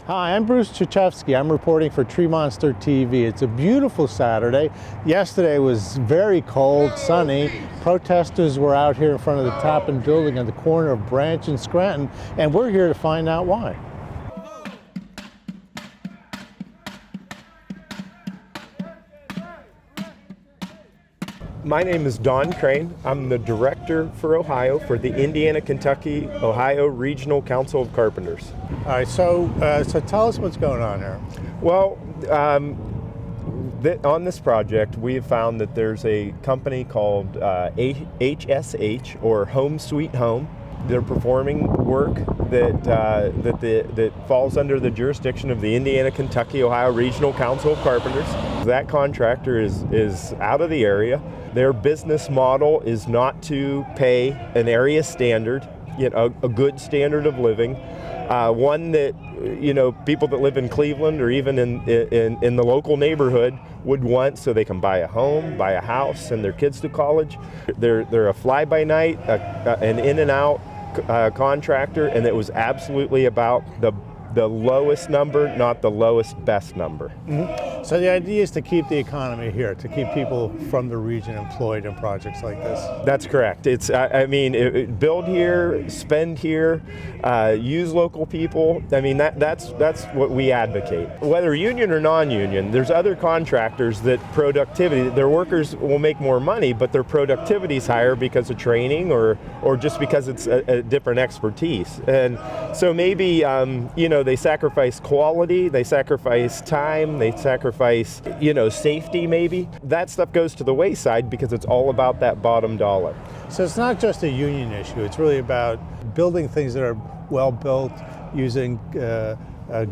Hi, I'm Bruce Checefsky. I'm reporting for TremonsterTV. It's a beautiful Saturday. Yesterday was very cold, sunny. Protesters were out here in front of the TAPPIN building on the corner of Branch and Scranton, and we're here to find out why. My name is Don Crane. I'm the director for Ohio for the Indiana, Kentucky, Ohio Regional Council of Carpenters. All right, so tell us what's going on here. Well, on this project, we have found that there's a company called HSH, or Home Sweet Home. They're performing work that falls under the jurisdiction of the Indiana, Kentucky, Ohio Regional Council of Carpenters. That contractor is out of the area. Their business model is not to pay an area standard, a good standard of living, one that people that live in Cleveland or even in the local neighborhood would want, so they can buy a home, buy a house, send their kids to college. They're a fly-by-night, an in-and-out contractor, and it was absolutely about the lowest number, not the lowest best number. Mm-hmm. So the idea is to keep the economy here, to keep people from the region employed in projects like this. That's correct. It's, build here, spend here, use local people. I mean, that's what we advocate. Whether union or non-union, there's other contractors that their workers will make more money, but their productivity is higher because of training or just because it's a different expertise. And so maybe, they sacrifice quality, they sacrifice time, they sacrifice, safety maybe. That stuff goes to the wayside because it's all about that bottom dollar. So it's not just a union issue, it's really about building things that are well built, using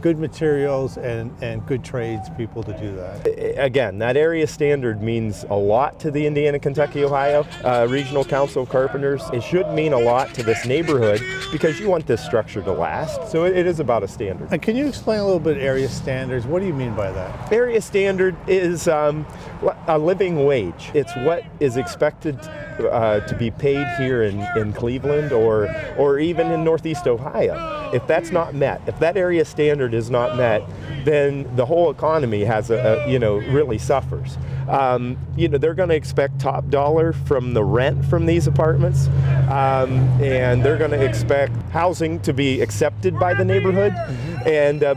good materials and good tradespeople to do that. Again, that area standard means a lot to the Indiana, Kentucky, Ohio Regional Council of Carpenters. It should mean a lot to this neighborhood because you want this structure to last. So it is about a standard. And can you explain a little bit area standards? What do you mean by that? Area standard is a living wage. It's what is expected to be paid here in Cleveland or even in Northeast Ohio. If that's not met, if that area standard is not met, then the whole economy has really suffers. They're going to expect top dollar from the rent from these apartments, and they're going to expect housing to be accepted by the neighborhood,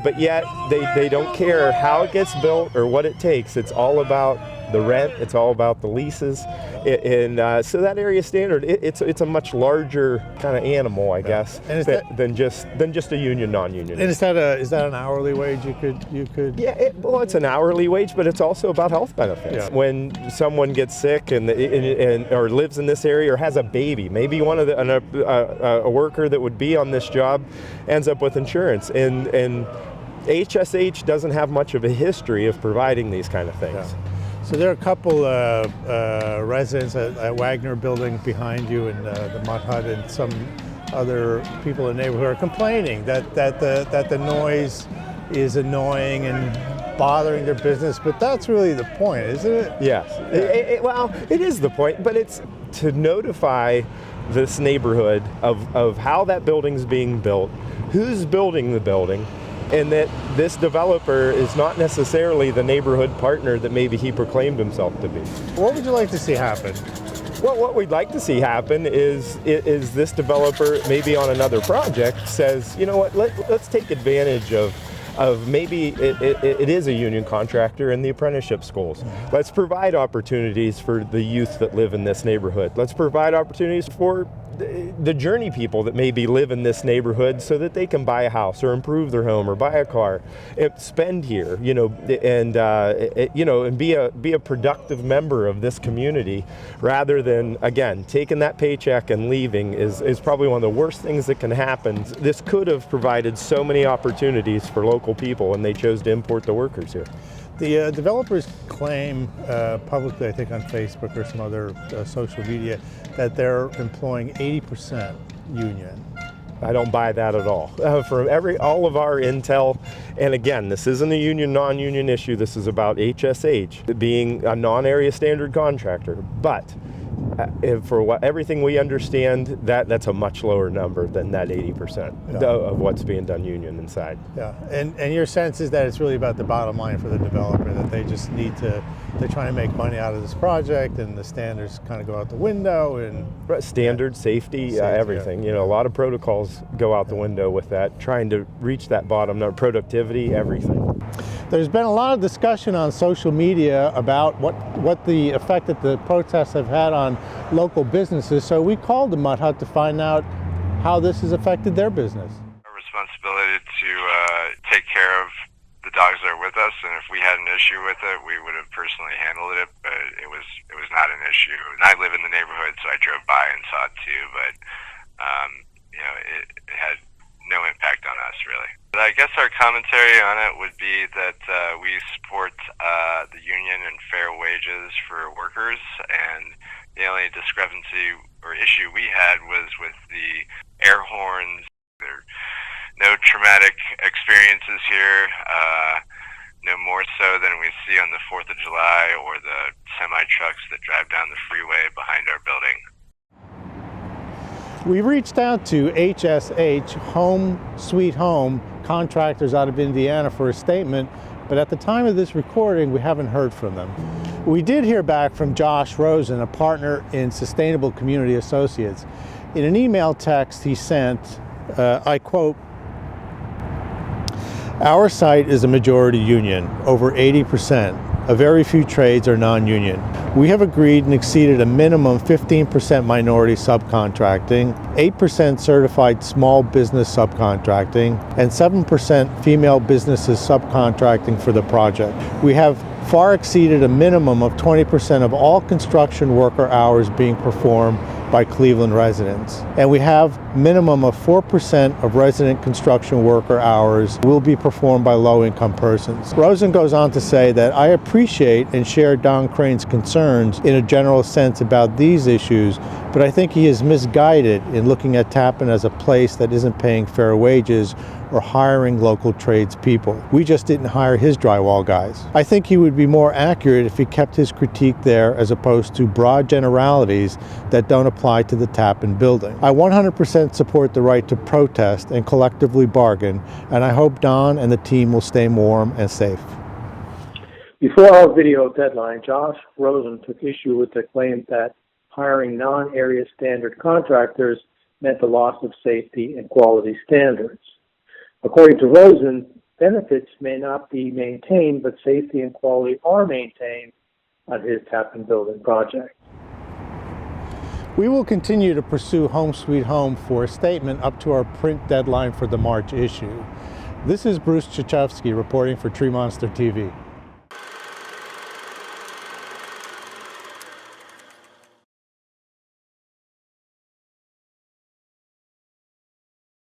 but yet they don't care how it gets built or what it takes. It's all about the rent, it's all about the leases, so that area standard, it's a much larger kind of animal, I guess, than just a union, non-union. And is that an hourly wage you could? Yeah, it's an hourly wage, but it's also about health benefits. Yeah. When someone gets sick or lives in this area or has a baby, maybe a worker that would be on this job ends up with insurance, and HSH doesn't have much of a history of providing these kind of things. Yeah. So there are a couple residents at Wagner building behind you and the Mutt Hutt and some other people in the neighborhood are complaining that the noise is annoying and bothering their business, but that's really the point, isn't it? Yes. It is the point, but it's to notify this neighborhood of how that building's being built, who's building the building, and that this developer is not necessarily the neighborhood partner that maybe he proclaimed himself to be. What would you like to see happen? Well, what we'd like to see happen is this developer, maybe on another project, says, you know what, let's take advantage of maybe it is a union contractor in the apprenticeship schools. Let's provide opportunities for the youth that live in this neighborhood. Let's provide opportunities for the journey people that maybe live in this neighborhood so that they can buy a house or improve their home or buy a car, spend here, and be a productive member of this community, rather than, again, taking that paycheck and leaving is probably one of the worst things that can happen. This could have provided so many opportunities for local people, and they chose to import the workers here. The developers claim publicly, I think on Facebook or some other social media, that they're employing 80% union. I don't buy that at all. From all of our intel, and again, this isn't a union, non-union issue. This is about HSH being a non-area standard contractor. But everything we understand, that's a much lower number than that 80% of what's being done union inside. Yeah, and your sense is that it's really about the bottom line for the developer, that they just need to, they're trying to make money out of this project, and the standards kind of go out the window, and standard safety, everything. You know, a lot of protocols go out the window with that, trying to reach that bottom number, productivity, everything. There's been a lot of discussion on social media about what the effect that the protests have had on local businesses, so we called the Mutt Hutt to find out how this has affected their business. Our responsibility to take care of the dogs that are with us, and if we had an issue with it, we would have personally handled it, but it was not an issue. And I live in the neighborhood, so I drove by and saw it too, but you know, it had no impact on us, really. But I guess our commentary on it would be that we support the union and fair wages for workers, and the only discrepancy or issue we had was with the air horns. There are no traumatic experiences here, no more so than we see on the 4th of July or the semi-trucks that drive down the freeway behind our building. We reached out to HSH, Home Sweet Home, contractors out of Indiana, for a statement, but at the time of this recording, we haven't heard from them. We did hear back from Josh Rosen, a partner in Sustainable Community Associates. In an email text he sent, I quote, "Our site is a majority union, over 80%. A very few trades are non-union. We have agreed and exceeded a minimum 15% minority subcontracting, 8% certified small business subcontracting, and 7% female businesses subcontracting for the project. We have far exceeded a minimum of 20% of all construction worker hours being performed by Cleveland residents. And we have minimum of 4% of resident construction worker hours will be performed by low-income persons." Rosen goes on to say that, "I appreciate and share Don Crane's concerns in a general sense about these issues, but I think he is misguided in looking at TAPPIN as a place that isn't paying fair wages or hiring local tradespeople. We just didn't hire his drywall guys. I think he would be more accurate if he kept his critique there as opposed to broad generalities that don't apply to the TAPPIN building. I 100% support the right to protest and collectively bargain, and I hope Don and the team will stay warm and safe." Before our video deadline, Josh Rosen took issue with the claim that hiring non-area standard contractors meant the loss of safety and quality standards. According to Rosen, benefits may not be maintained, but safety and quality are maintained on his TAPPIN building project. We will continue to pursue Home Sweet Home for a statement up to our print deadline for the March issue. This is Bruce Checefsky reporting for TremonsterTV.